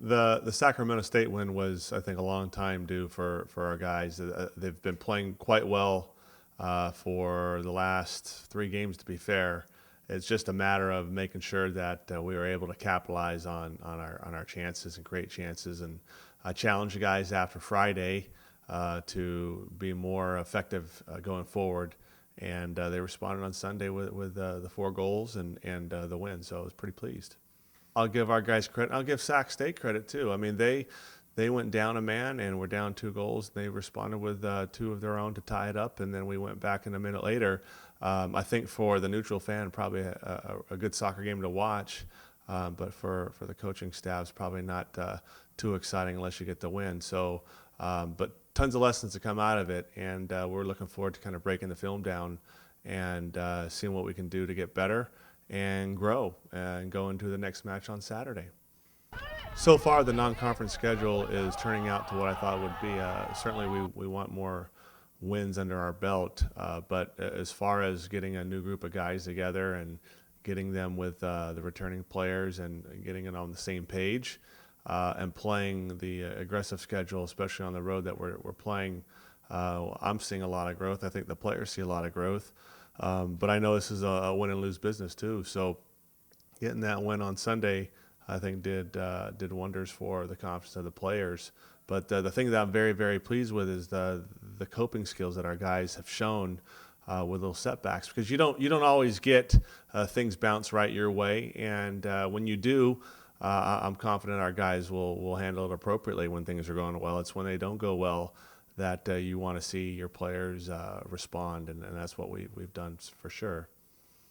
The Sacramento State win was, I think, a long time due for our guys. They've been playing quite well for the last 3 games, to be fair. It's just a matter of making sure that we were able to capitalize on our chances and create chances. And I challenged the guys after Friday to be more effective going forward. And they responded on Sunday with the 4 goals and the win. So I was pretty pleased. I'll give our guys credit. I'll give Sac State credit too. I mean, they went down a man and were down 2 goals. They responded with 2 of their own to tie it up, and then we went back in a minute later. I think for the neutral fan, probably a good soccer game to watch, but for the coaching staff, it's probably not too exciting unless you get the win. So, but tons of lessons to come out of it, and we're looking forward to kind of breaking the film down and seeing what we can do to get better and grow and go into the next match on Saturday. So far, the non-conference schedule is turning out to what I thought would be. Certainly, we want more wins under our belt, but as far as getting a new group of guys together and getting them with the returning players and getting it on the same page and playing the aggressive schedule, especially on the road that we're playing, I'm seeing a lot of growth. I think the players see a lot of growth. But I know this is a win and lose business too. So getting that win on Sunday, I think did wonders for the confidence of the players. But the thing that I'm very, very pleased with is the coping skills that our guys have shown with those setbacks, because you don't always get things bounce right your way, and when you do, I'm confident our guys will handle it appropriately when things are going well. It's when they don't go well that you want to see your players respond, and that's what we've done for sure.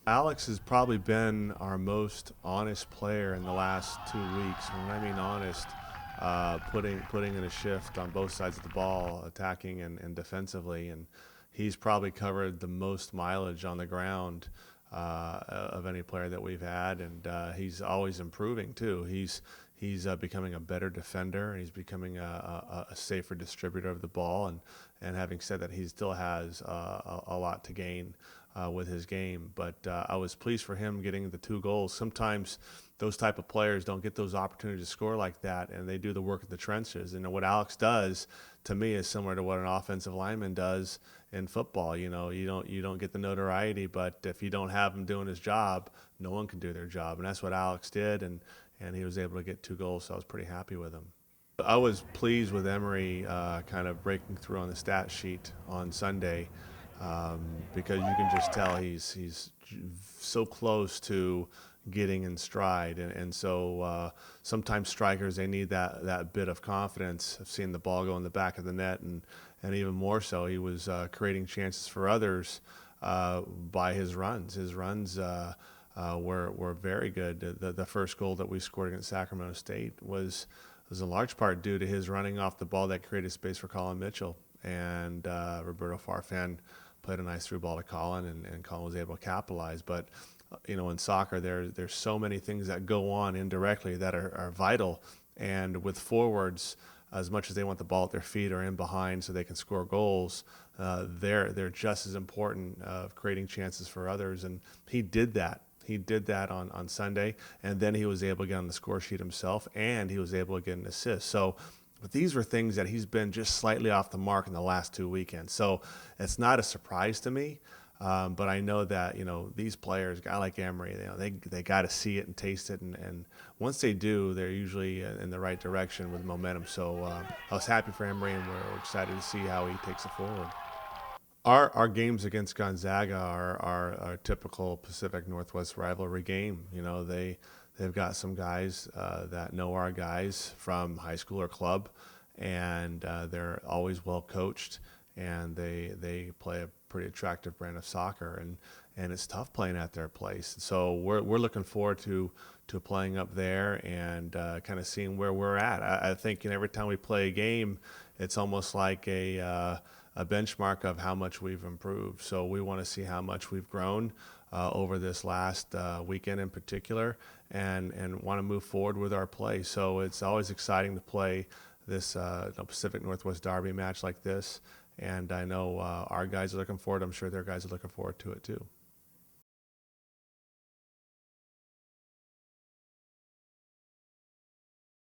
Alex has probably been our most honest player in the last 2 weeks. And when I mean honest, putting in a shift on both sides of the ball, attacking and defensively, and he's probably covered the most mileage on the ground of any player that we've had, and he's always improving too. He's becoming a better defender, and he's becoming a safer distributor of the ball. And having said that, he still has a lot to gain with his game. But I was pleased for him getting the 2 goals. Sometimes those type of players don't get those opportunities to score like that, and they do the work in the trenches. And what Alex does, to me, is similar to what an offensive lineman does in football. You don't get the notoriety, but if you don't have him doing his job, no one can do their job. And that's what Alex did, and he was able to get 2 goals, so I was pretty happy with him. I was pleased with Emery kind of breaking through on the stat sheet on Sunday, because you can just tell he's so close to getting in stride, and so sometimes strikers, they need that bit of confidence of seeing the ball go in the back of the net, and even more so, he was creating chances for others by his runs. His runs were very good. The first goal that we scored against Sacramento State was in large part due to his running off the ball that created space for Colin Mitchell, and Roberto Farfan played a nice through ball to Colin, and Colin was able to capitalize. But in soccer, there's so many things that go on indirectly that are vital, and with forwards, as much as they want the ball at their feet or in behind so they can score goals, they're just as important of creating chances for others, and he did that. He did that on Sunday, and then he was able to get on the score sheet himself, and he was able to get an assist. So but these were things that he's been just slightly off the mark in the last 2 weekends. So it's not a surprise to me, but I know that these players, a guy like Emery, they got to see it and taste it, and once they do, they're usually in the right direction with momentum. So I was happy for Emery, and we're excited to see how he takes it forward. Our games against Gonzaga are a typical Pacific Northwest rivalry game. They've got some guys that know our guys from high school or club, and they're always well coached, and they play a pretty attractive brand of soccer, and it's tough playing at their place. So we're looking forward to playing up there and kind of seeing where we're at. I think every time we play a game, it's almost like a benchmark of how much we've improved. So we want to see how much we've grown over this last weekend in particular, and want to move forward with our play. So it's always exciting to play this Pacific Northwest Derby match like this, and I know our guys are looking forward. I'm sure their guys are looking forward to it too.